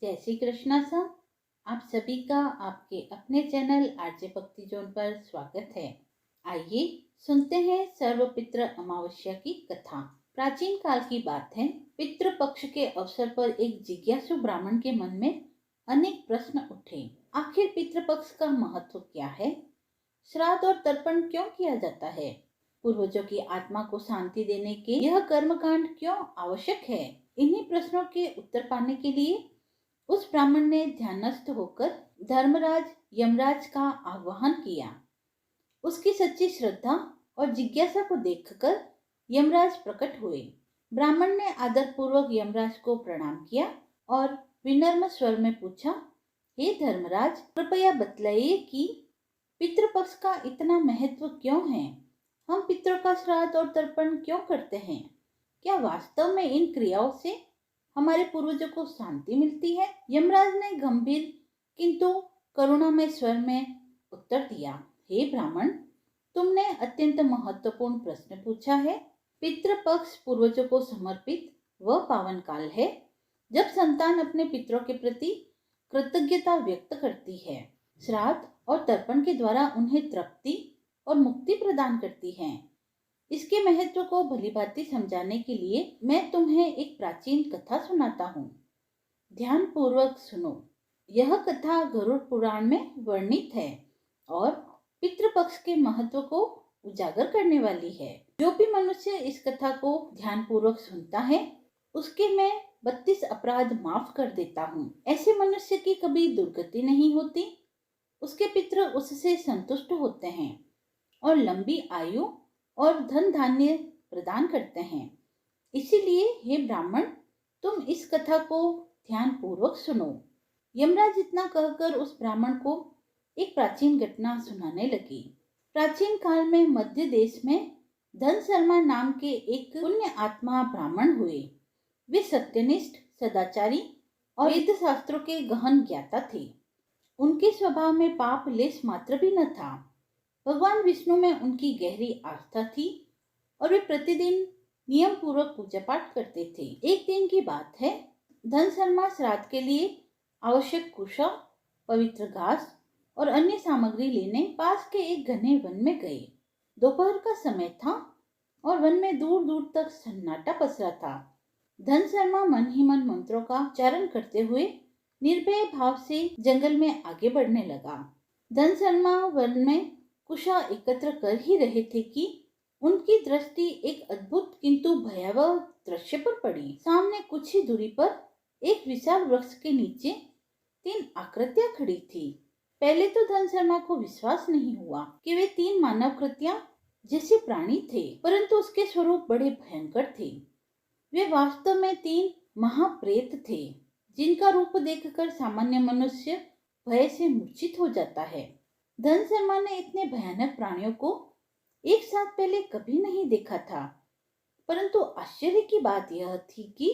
जय श्री कृष्णा सर। आप सभी का आपके अपने चैनल आरजे भक्ति जोन पर स्वागत है। आइए सुनते हैं सर्वपित्र अमावस्या की कथा। प्राचीन काल की बात है। पितृ पक्ष के अवसर पर एक जिज्ञासु ब्राह्मण के मन में अनेक प्रश्न उठे। आखिर पितृपक्ष का महत्व क्या है? श्राद्ध और तर्पण क्यों किया जाता है? पूर्वजों की आत्मा को शांति देने के यह कर्मकांड क्यों आवश्यक है? इन्हीं प्रश्नों के उत्तर पाने के लिए उस ब्राह्मण ने ध्यानस्थ होकर धर्मराज यमराज का आह्वान किया। उसकी सच्ची श्रद्धा और जिज्ञासा को देखकर यमराज प्रकट हुए। ब्राह्मण ने आदर पूर्वक यमराज को प्रणाम किया और विनम्र स्वर में पूछा, हे धर्मराज, कृपया बतलाइए कि पितृपक्ष का इतना महत्व क्यों है? हम पितरों का श्राद्ध और तर्पण क्यों करते हैं? क्या वास्तव में इन क्रियाओं से हमारे पूर्वजों को शांति मिलती है? यमराज ने गंभीर किंतु करुणामय स्वर में उत्तर दिया, हे ब्राह्मण, तुमने अत्यंत महत्वपूर्ण प्रश्न पूछा है। पितृपक्ष पूर्वजों को समर्पित वह पावन काल है जब संतान अपने पितरों के प्रति कृतज्ञता व्यक्त करती है। श्राद्ध और तर्पण के द्वारा उन्हें तृप्ति और मुक्ति प्रदान करती है। इसके महत्व को भलीभांति समझाने के लिए मैं तुम्हें एक प्राचीन कथा सुनाता हूँ। ध्यान पूर्वक सुनो। यह कथा गरुड़ पुराण में वर्णित है और पितृपक्ष के महत्व को उजागर करने वाली है। जो भी मनुष्य इस कथा को ध्यान पूर्वक सुनता है उसके मैं 32 अपराध माफ कर देता हूँ। ऐसे मनुष्य की कभी दुर्गति नहीं होती। उसके पितृ उससे संतुष्ट होते हैं और लंबी आयु और धन धान्य प्रदान करते हैं। इसीलिए हे ब्राह्मण, तुम इस कथा को ध्यान पूर्वक सुनो। यमराज इतना कहकर उस ब्राह्मण को एक प्राचीन घटना सुनाने लगी। प्राचीन काल में मध्य देश में धन शर्मा नाम के एक पुण्य आत्मा ब्राह्मण हुए। वे सत्यनिष्ठ, सदाचारी और वेद शास्त्रों के गहन ज्ञाता थे। उनके स्वभाव में पाप लेश मात्र भी न था। भगवान विष्णु में उनकी गहरी आस्था थी और वे प्रतिदिन नियम पूर्वक पूजा पाठ करते थे। एक दिन की बात है। धन शर्मा श्राद्ध के लिए आवश्यक कुशा, पवित्र घास और अन्य सामग्री लेने पास के एक घने वन में गए। दोपहर का समय था और वन में दूर दूर तक सन्नाटा पसरा था। धन शर्मा मन ही मन मंत्रों का उच्चारण करते हुए निर्भय भाव से जंगल में आगे बढ़ने लगा। धन शर्मा वन में कुशा एकत्र कर ही रहे थे कि उनकी दृष्टि एक अद्भुत किंतु भयावह दृश्य पर पड़ी। सामने कुछ ही दूरी पर एक विशाल वृक्ष के नीचे 3 आकृतियां खड़ी थी। पहले तो धन शर्मा को विश्वास नहीं हुआ कि वे 3 मानव कृतियां जैसे प्राणी थे, परंतु उसके स्वरूप बड़े भयंकर थे। वे वास्तव में 3 महाप्रेत थे, जिनका रूप देखकर सामान्य मनुष्य भय से मूर्छित हो जाता है। धन शर्मा ने इतने भयानक प्राणियों को एक साथ पहले कभी नहीं देखा था, परंतु आश्चर्य की बात यह थी कि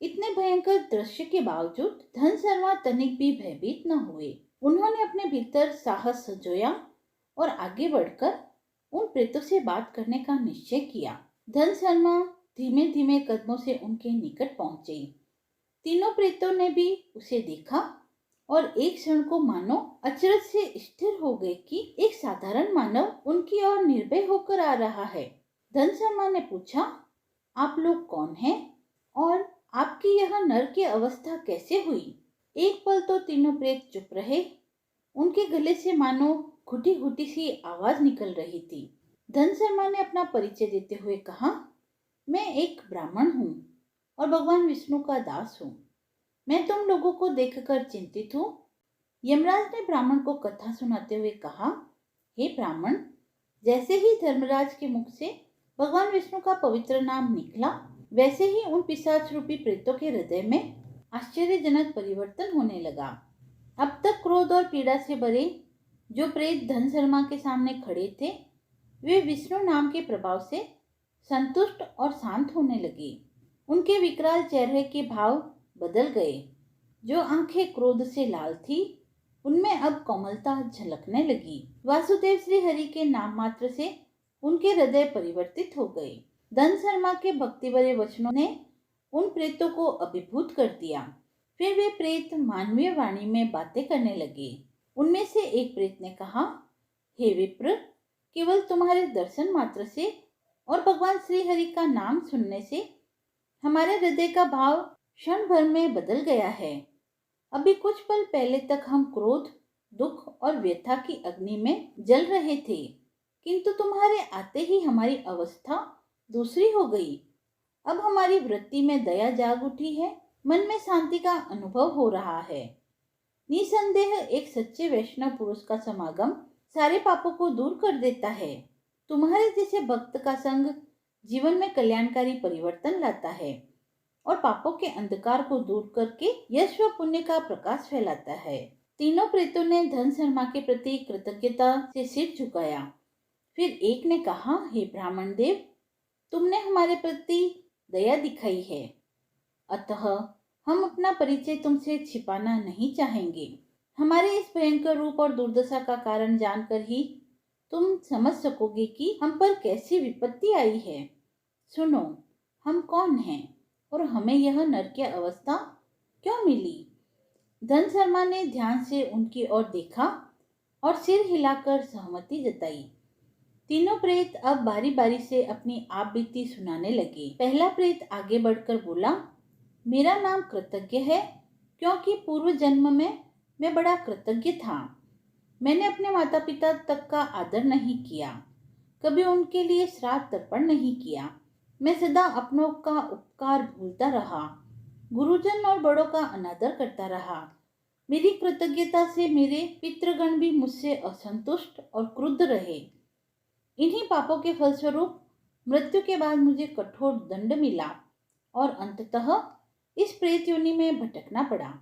इतने भयंकर दृश्य के बावजूद धन शर्मा तनिक भी भयभीत न हुए। उन्होंने अपने भीतर साहस सजोया और आगे बढ़कर उन प्रेतों से बात करने का निश्चय किया। धन शर्मा धीमे धीमे कदमों से उनके निकट पहुंचे। तीनों प्रेतों ने भी उसे देखा और एक क्षण को मानो अचरज से स्थिर हो गए कि एक साधारण मानव उनकी ओर निर्भय होकर आ रहा है। धन शर्मा ने पूछा, आप लोग कौन हैं और आपकी यह नर की अवस्था कैसे हुई? एक पल तो तीनों प्रेत चुप रहे। उनके गले से मानो घुटी घुटी सी आवाज निकल रही थी। धन शर्मा ने अपना परिचय देते हुए कहा, मैं एक ब्राह्मण हूँ और भगवान विष्णु का दास हूँ। मैं तुम लोगों को देखकर चिंतित हूँ। यमराज ने ब्राह्मण को कथा सुनाते हुए कहा, हे ब्राह्मण, जैसे ही धर्मराज के मुख से भगवान विष्णु का पवित्र नाम निकला, वैसे ही उन पिशाच रूपी प्रेतों के हृदय में आश्चर्यजनक परिवर्तन होने लगा। अब तक क्रोध और पीड़ा से भरे जो प्रेत धन शर्मा के सामने खड़े थे, वे विष्णु नाम के प्रभाव से संतुष्ट और शांत होने लगे। उनके विकराल चेहरे के भाव बदल गए। जो आंखें क्रोध से लाल थी, उनमें अब कोमलता झलकने लगी। वासुदेव श्री हरि के नाम मात्र से उनके हृदय परिवर्तित हो गए। धन शर्मा के भक्ति भरे वचनों ने उन प्रेतों को अभिभूत कर दिया। फिर वे प्रेत मानवीय वाणी में बातें करने लगे। उनमें से एक प्रेत ने कहा, हे विप्र, केवल तुम्हारे दर्शन मात्र से और भगवान श्री हरि का नाम सुनने से हमारे हृदय का भाव क्षण भर में बदल गया है। अभी कुछ पल पहले तक हम क्रोध, दुख और व्यथा की अग्नि में जल रहे थे, किंतु तुम्हारे आते ही हमारी अवस्था दूसरी हो गई। अब हमारी वृत्ति में दया जाग उठी है, मन में शांति का अनुभव हो रहा है। निसंदेह एक सच्चे वैष्णव पुरुष का समागम सारे पापों को दूर कर देता है। तुम्हारे जैसे भक्त का संग जीवन में कल्याणकारी परिवर्तन लाता है और पापों के अंधकार को दूर करके यश व पुण्य का प्रकाश फैलाता है। तीनों प्रेतों ने धन शर्मा के प्रति कृतज्ञता से सिर झुकाया। फिर एक ने कहा, हे ब्राह्मण देव, तुमने हमारे प्रति दया दिखाई है, अतः हम अपना परिचय तुमसे छिपाना नहीं चाहेंगे। हमारे इस भयंकर रूप और दुर्दशा का कारण जानकर ही तुम समझ सकोगे कि हम पर कैसी विपत्ति आई है। सुनो, हम कौन हैं और हमें यह नरकीय अवस्था क्यों मिली? धन शर्मा ने ध्यान से उनकी ओर देखा और सिर हिलाकर सहमति जताई। तीनों प्रेत अब बारी बारी से अपनी आप बीती सुनाने लगे। पहला प्रेत आगे बढ़कर बोला, मेरा नाम कृतज्ञ है, क्योंकि पूर्व जन्म में मैं बड़ा कृतज्ञ था। मैंने अपने माता पिता तक का आदर नहीं किया, कभी उनके लिए श्राद्ध तर्पण नहीं किया। मैं सदा अपनों का उपकार भूलता रहा, गुरुजन और बड़ों का अनादर करता रहा। मेरी कृतज्ञता से मेरे पितृगण भी मुझसे असंतुष्ट और क्रुद्ध रहे। इन्हीं पापों के फलस्वरूप मृत्यु के बाद मुझे कठोर दंड मिला और अंततः इस प्रेत योनि में भटकना पड़ा।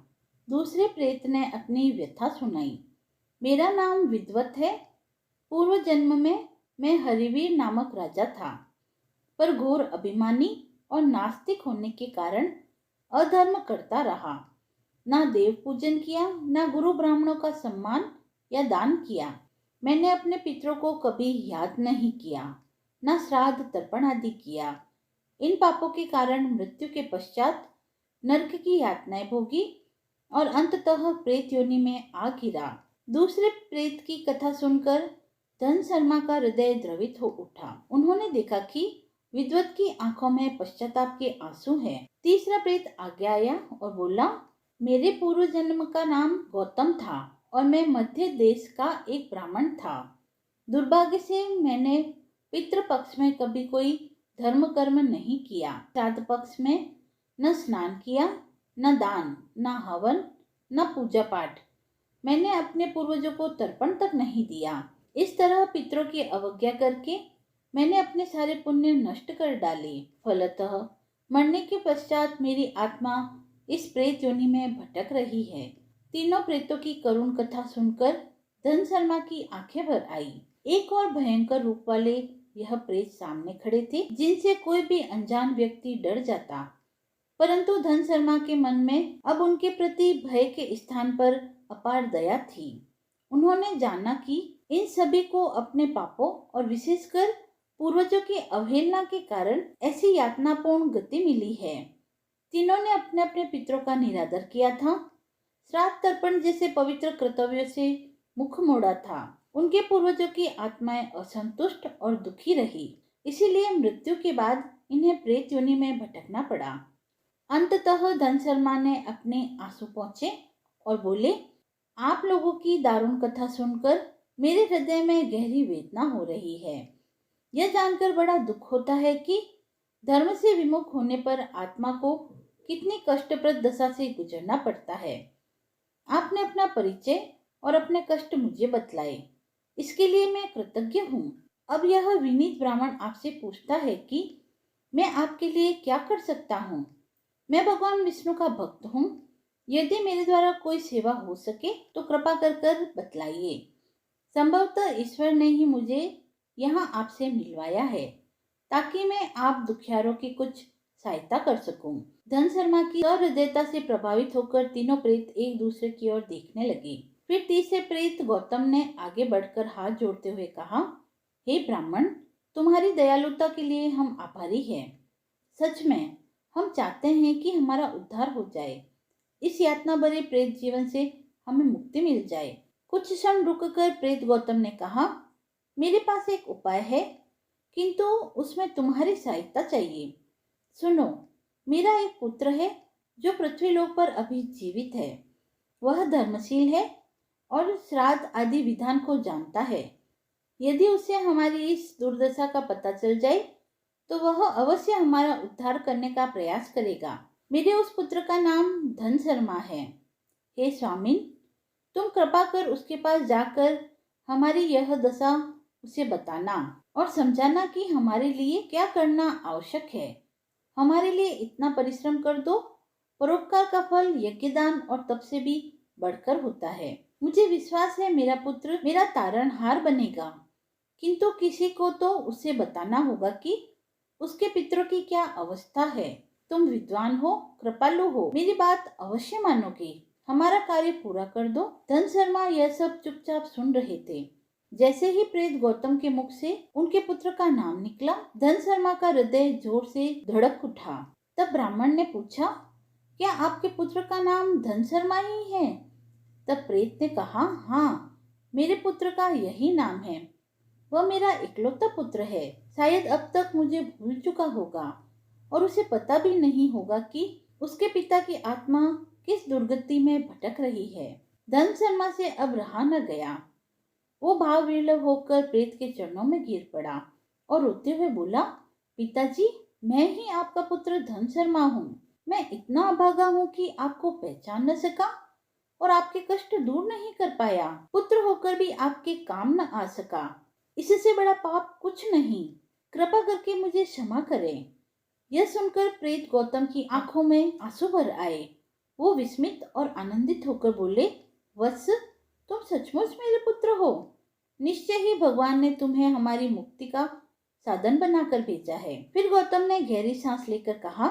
दूसरे प्रेत ने अपनी व्यथा सुनाई। मेरा नाम विद्वत है। पूर्व जन्म में मैं हरिवीर नामक राजा था, पर घोर अभिमानी और नास्तिक होने के कारण अधर्म करता रहा। ना देव पूजन किया, ना गुरु ब्राह्मणों का सम्मान या दान किया। मैंने अपने पितरों को कभी याद नहीं किया, ना श्राद्ध तर्पण आदि किया। इन पापों के कारण मृत्यु के पश्चात नरक की यातनाएं भोगी और अंततः प्रेत योनि में आ गिरा। दूसरे प्रेत की कथा सुनकर धन शर्मा का हृदय द्रवित हो उठा। उन्होंने देखा कि विद्वत की आंखों में पश्चाताप के आंसू हैं। तीसरा प्रेत आगे आया और बोला, मेरे पूर्व जन्म का नाम गौतम था और मैं मध्य देश का एक ब्राह्मण था। दुर्भाग्य से मैंने पितृ पक्ष में कभी कोई धर्म कर्म नहीं किया। श्राद्ध पक्ष में न स्नान किया, न दान, न हवन, न पूजा पाठ। मैंने अपने पूर्वजों को तर्पण तक नहीं दिया। इस तरह पितरों की अवज्ञा करके मैंने अपने सारे पुण्य नष्ट कर डाले। फलतः मरने के पश्चात मेरी आत्मा इस प्रेत योनि में भटक रही है। तीनों प्रेतों की करुण कथा सुनकर धन शर्मा की आंखें भर आई। एक और भयंकर रूप वाले यह प्रेत सामने खड़े थे, जिनसे कोई भी अनजान व्यक्ति डर जाता। परंतु धन शर्मा के मन में अब उनके प्रति भय के स्थान पर अपार दया थी। उन्होंने जाना कि इन सभी को अपने पापों और विशेषकर पूर्वजों की अवहेलना के कारण ऐसी यातनापूर्ण गति मिली है। तीनों ने अपने अपने पितरों का निरादर किया था, श्राद्ध तर्पण जैसे पवित्र कर्तव्यों से मुख मोड़ा था। उनके पूर्वजों की आत्माएं असंतुष्ट और दुखी रही, इसीलिए मृत्यु के बाद इन्हें प्रेत योनि में भटकना पड़ा। अंततः धन शर्मा ने अपने आंसू पोंछे और बोले, आप लोगों की दारुण कथा सुनकर मेरे हृदय में गहरी वेदना हो रही है। यह जानकर बड़ा दुख होता है कि धर्म से विमुख होने पर आत्मा को कितनी कष्टप्रद दशा से गुजरना पड़ता है। आपने अपना परिचय और अपने कष्ट मुझे बतलाए, इसके लिए मैं कृतज्ञ हूँ। अब यह विनीत ब्राह्मण आपसे पूछता है कि मैं आपके लिए क्या कर सकता हूँ। मैं भगवान विष्णु का भक्त हूँ। यदि मेरे द्वारा कोई सेवा हो सके तो कृपा कर बतलाइए। संभवतः ईश्वर ने ही मुझे यहाँ आपसे मिलवाया है, ताकि मैं आप दुखियारों की कुछ सहायता कर सकूं। धन शर्मा की सहृदयता से प्रभावित होकर तीनों प्रेत एक दूसरे की ओर देखने लगे। फिर तीसरे प्रेत गौतम ने आगे बढ़कर हाथ जोड़ते हुए कहा, हे ब्राह्मण, तुम्हारी दयालुता के लिए हम आभारी हैं। सच में हम चाहते हैं कि हमारा उद्धार हो जाए। इस यातना भरे प्रेत जीवन से हमें मुक्ति मिल जाए। कुछ क्षण रुककर प्रेत गौतम ने कहा, मेरे पास एक उपाय है, किंतु उसमें तुम्हारी सहायता चाहिए। सुनो, मेरा एक पुत्र है जो पृथ्वीलोक पर अभी जीवित है। वह धर्मशील है और श्राद्ध आदि विधान को जानता है। यदि उसे हमारी इस दुर्दशा का पता चल जाए तो वह अवश्य हमारा उद्धार करने का प्रयास करेगा। मेरे उस पुत्र का नाम धन शर्मा है। हे स्वामिन, तुम कृपा कर उसके पास जाकर हमारी यह दशा उसे बताना और समझाना कि हमारे लिए क्या करना आवश्यक है। हमारे लिए इतना परिश्रम कर दो। परोपकार का फल यज्ञदान और तप से भी बढ़कर होता है। मुझे विश्वास है मेरा पुत्र मेरा तारणहार बनेगा, किंतु किसी को तो उसे बताना होगा कि उसके पितरों की क्या अवस्था है। तुम विद्वान हो, कृपालु हो, मेरी बात अवश्य मानोगे। हमारा कार्य पूरा कर दो। धन शर्मा यह सब चुपचाप सुन रहे थे। जैसे ही प्रेत गौतम के मुख से उनके पुत्र का नाम निकला, धन शर्मा का हृदय जोर से धड़क उठा। तब ब्राह्मण ने पूछा, क्या आपके पुत्र का नाम धन शर्मा ही है? तब प्रेत ने कहा, हाँ, मेरे पुत्र का यही नाम है। वह मेरा इकलौता पुत्र है। शायद अब तक मुझे भूल चुका होगा और उसे पता भी नहीं होगा कि उसके पिता की आत्मा किस दुर्गति में भटक रही है। धन शर्मा से अब रहा न गया। वो भावविह्वल होकर प्रेत के चरणों में गिर पड़ा और रोते हुए बोला, पिताजी, मैं ही आपका पुत्र धन शर्मा हूँ। मैं इतना अभागा हूँ कि आपको पहचान न सका और आपके कष्ट दूर नहीं कर पाया। पुत्र होकर भी आपके काम न आ सका। इससे बड़ा पाप कुछ नहीं। कृपा करके मुझे क्षमा करें। यह सुनकर प्रेत गौतम की आंखों में आंसू भर आए। वो विस्मित और आनंदित होकर बोले, वत्स, तुम सचमुच मेरे पुत्र हो। निश्चय ही भगवान ने तुम्हें हमारी मुक्ति का साधन बनाकर भेजा है। फिर गौतम ने गहरी सांस लेकर कहा,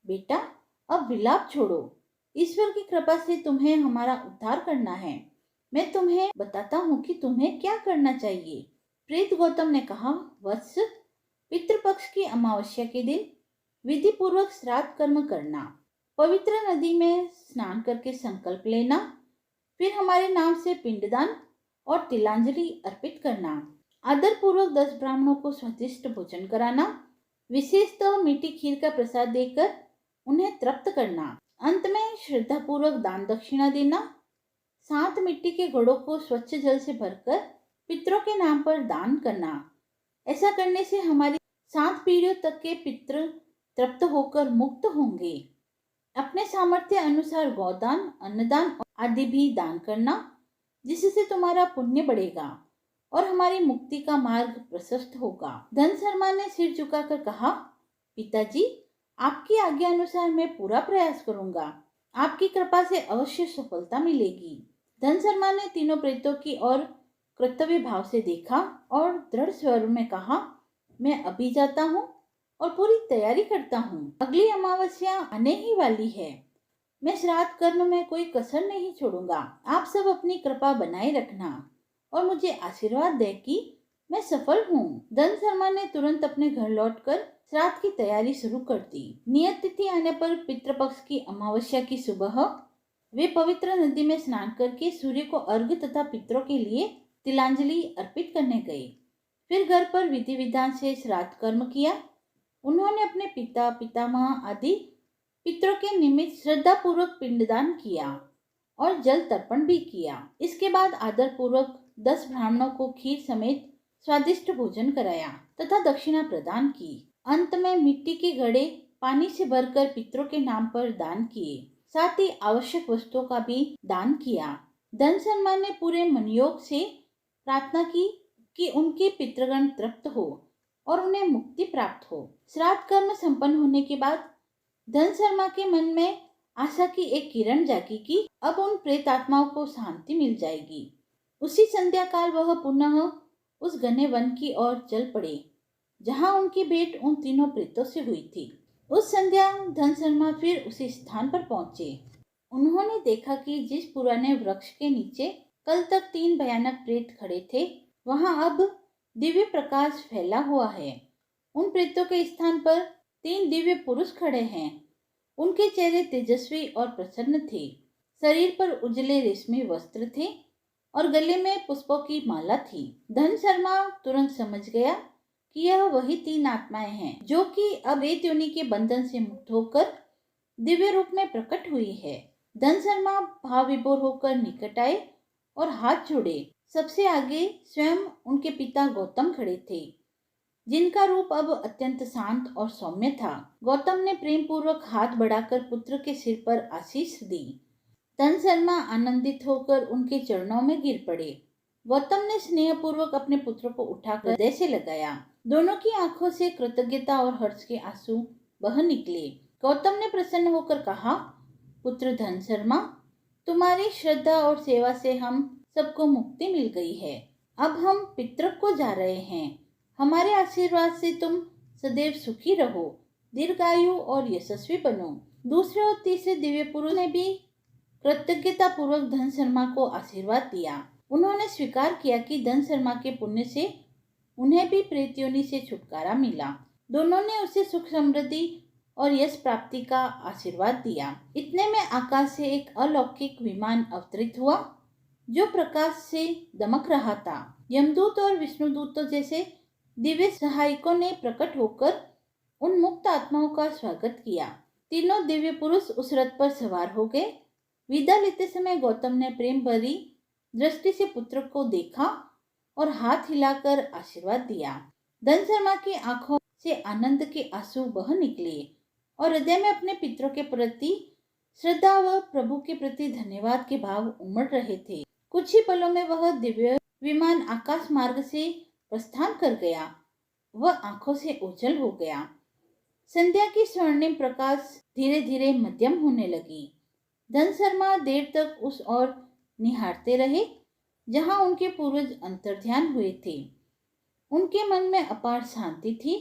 बेटा, अब विलाप छोड़ो। ईश्वर की कृपा से तुम्हें हमारा उद्धार करना है। मैं तुम्हें बताता हूँ कि तुम्हें क्या करना चाहिए। प्रेत गौतम ने कहा, वत्स, पितृपक्ष की अमावस्या के दिन विधि पूर्वक श्राद्ध कर्म करना, पवित्र नदी में स्नान करके संकल्प लेना, फिर हमारे नाम से पिंडदान और तिलांजलि अर्पित करना, आदर पूर्वक 10 ब्राह्मणों को स्वादिष्ट भोजन कराना, विशेषतः मीठी खीर का प्रसाद देकर उन्हें तृप्त करना, अंत में श्रद्धा पूर्वक दान दक्षिणा देना, 7 मिट्टी के घड़ों को स्वच्छ जल से भरकर पितरों के नाम पर दान करना। ऐसा करने से हमारी 7 पीढ़ियों तक के पितृ तृप्त होकर मुक्त होंगे। अपने सामर्थ्य अनुसार गौदान, अन्नदान आदि भी दान करना, जिससे तुम्हारा पुण्य बढ़ेगा और हमारी मुक्ति का मार्ग प्रशस्त होगा। धन शर्मा ने सिर झुकाकर कहा, पिताजी, आपकी आज्ञा अनुसार मैं पूरा प्रयास करूंगा। आपकी कृपा से अवश्य सफलता मिलेगी। धन शर्मा ने तीनों प्रेतों की ओर कर्तव्य भाव से देखा और दृढ़ स्वर में कहा, मैं अभी जाता हूँ और पूरी तैयारी करता हूँ। अगली अमावस्या आने ही वाली है। मैं श्राद्ध कर्म में कोई कसर नहीं छोड़ूंगा। आप सब अपनी कृपा बनाए रखना और मुझे आशीर्वाद दे कि मैं सफल हूँ। धन शर्मा ने तुरंत अपने घर लौटकर श्राद्ध की तैयारी शुरू कर दी। नियत तिथि आने पर पितृपक्ष की अमावस्या की सुबह वे पवित्र नदी में स्नान करके सूर्य को अर्घ्य तथा पितरों के लिए तिलांजलि अर्पित करने गए। फिर घर पर विधि विधान से श्राद्ध कर्म किया। उन्होंने अपने पिता, पितामह आदि पितरों के निमित्त श्रद्धा पूर्वक पिंडदान किया और जल तर्पण भी किया। इसके बाद आदर पूर्वक 10 ब्राह्मणों को खीर समेत स्वादिष्ट भोजन कराया तथा दक्षिणा प्रदान की। अंत में मिट्टी के घड़े पानी से भरकर पितरों के नाम पर दान किए। साथ ही आवश्यक वस्तुओं का भी दान किया। धन शर्मा ने पूरे मनयोग से प्रार्थना की कि उनके पितृगण तृप्त हो और उन्हें मुक्ति प्राप्त हो। श्राद्ध कर्म संपन्न होने के बाद धन शर्मा के मन में आशा की एक किरण जागी कि अब उन प्रेत आत्माओं को शांति मिल जाएगी। उसी संध्या काल वह पुनः उस घने वन की ओर चल पड़े जहां उनकी भेंट उन तीनों प्रेतों से हुई थी। उस संध्या धन शर्मा फिर उसी स्थान पर पहुंचे। उन्होंने देखा कि जिस पुराने वृक्ष के नीचे कल तक 3 भयानक प्रेत खड़े थे, वहां अब दिव्य प्रकाश फैला हुआ है। उन प्रेतों के स्थान पर 3 दिव्य पुरुष खड़े हैं। उनके चेहरे तेजस्वी और प्रसन्न थे। शरीर पर उजले रेशमी वस्त्र थे और गले में पुष्पों की माला थी। धन शर्मा तुरंत समझ गया कि यह वही 3 आत्माएं हैं जो कि अब प्रेत योनि के बंधन से मुक्त होकर दिव्य रूप में प्रकट हुई है। धन शर्मा भाव विभोर होकर निकट आए और हाथ जोड़े। सबसे आगे स्वयं उनके पिता गौतम खड़े थे, जिनका रूप अब अत्यंत शांत और सौम्य था। गौतम ने प्रेम पूर्वक हाथ बढ़ाकर पुत्र के सिर पर आशीष दी। धन शर्मा आनंदित होकर उनके चरणों में गिर पड़े। गौतम ने स्नेहपूर्वक अपने पुत्र को उठाकर हृदय से लगाया। दोनों की आंखों से कृतज्ञता और हर्ष के आंसू बह निकले। गौतम ने प्रसन्न होकर कहा, पुत्र धन शर्मा, तुम्हारी श्रद्धा और सेवा से हम सबको मुक्ति मिल गई है। अब हम पितृक को जा रहे हैं। हमारे आशीर्वाद से तुम सदैव सुखी रहो, दीर्घायु और यशस्वी बनो। दूसरे और तीसरे दिव्य पुरुष ने भी कृतज्ञता पूर्वक धन शर्मा को आशीर्वाद दिया। उन्होंने स्वीकार किया कि धन शर्मा के पुण्य से उन्हें भी प्रेत योनि से छुटकारा मिला। दोनों ने उसे सुख समृद्धि और यश प्राप्ति का आशीर्वाद दिया। इतने में आकाश से एक अलौकिक विमान अवतरित हुआ जो प्रकाश से दमक रहा था। यमदूत और विष्णुदूतों जैसे दिव्य सहायकों ने प्रकट होकर उन मुक्त आत्माओं का स्वागत किया। तीनों दिव्य पुरुष उस रथ पर सवार हो गए। विदा लेते समय गौतम ने प्रेम भरी दृष्टि से पुत्र को देखा और हाथ हिलाकर आशीर्वाद दिया। धन शर्मा की आंखों से आनंद के आंसू बह निकले और हृदय में अपने पितरों के प्रति श्रद्धा व प्रभु के प्रति धन्यवाद के भाव उमड़ रहे थे। कुछ ही पलों में वह दिव्य विमान आकाश मार्ग से प्रस्थान कर गया। वह आंखों से ओझल हो गया। संध्या की स्वर्णिम प्रकाश धीरे धीरे मध्यम होने लगी। धन शर्मा देर तक उस ओर निहारते रहे जहां उनके पूर्वज अंतर्ध्यान हुए थे। उनके मन में अपार शांति थी।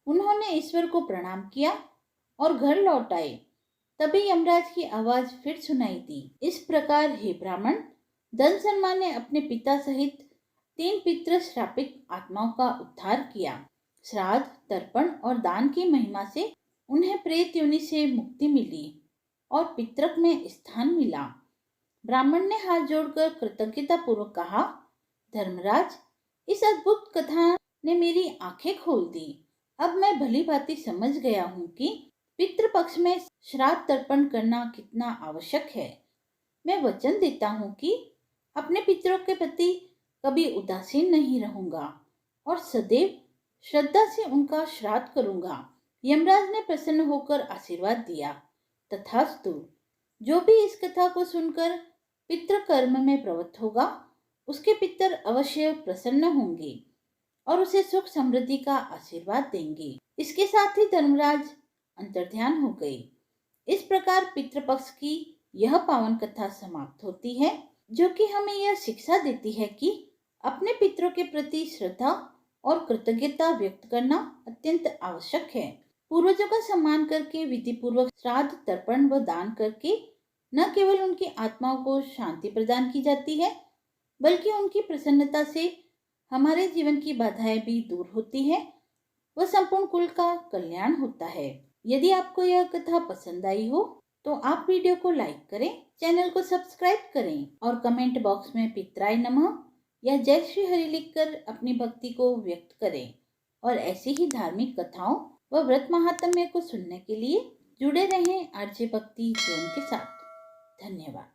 उन्होंने ईश्वर को प्रणाम किया और घर लौट आए। तभी यमराज की आवाज फिर सुनाई दी। इस प्रकार हे ब्राह्मण, धन शर्मा ने अपने पिता सहित 3 पितृ श्रापित आत्माओं का उद्धार किया। श्राद्ध, तर्पण और दान की महिमा से उन्हें प्रेत योनि से मुक्ति मिली और पितृक में स्थान मिला। ब्राह्मण ने हाथ जोड़कर कृतज्ञता पूर्वक कहा, धर्मराज, इस अद्भुत कथा ने मेरी आंखें खोल दी। अब मैं भली भांति समझ गया हूँ कि पितृपक्ष में श्राद्ध तर्पण करना कितना आवश्यक है। मैं वचन देता हूँ कि अपने पितरों के प्रति कभी उदासीन नहीं रहूंगा और सदैव श्रद्धा से उनका श्राद्ध करूंगा। यमराज ने प्रसन्न होकर आशीर्वाद दिया। तथास्तु। जो भी इस कथा को सुनकर पितृ कर्म में प्रवृत्त होगा, उसके पितर अवश्य प्रसन्न होंगे और उसे सुख समृद्धि का आशीर्वाद देंगे। इसके साथ ही धर्मराज अंतर्ध्यान हो गए। इस प्रकार पितृपक्ष की यह पावन कथा समाप्त होती है, जो कि हमें यह शिक्षा देती है कि अपने पितरों के प्रति श्रद्धा और कृतज्ञता व्यक्त करना अत्यंत आवश्यक है। पूर्वजों का सम्मान करके विधि पूर्वक श्राद्ध, तर्पण व दान करके न केवल उनकी आत्माओं को शांति प्रदान की जाती है, बल्कि उनकी प्रसन्नता से हमारे जीवन की बाधाएं भी दूर होती हैं व संपूर्ण कुल का कल्याण होता है। यदि आपको यह कथा पसंद आई हो तो आप वीडियो को लाइक करें, चैनल को सब्सक्राइब करें और कमेंट बॉक्स में पितराय नमः या जय श्री हरि लिखकर अपनी भक्ति को व्यक्त करें। और ऐसी ही धार्मिक कथाओं व व्रत महात्म्य को सुनने के लिए जुड़े रहें आरजे भक्ति जोन के साथ। धन्यवाद।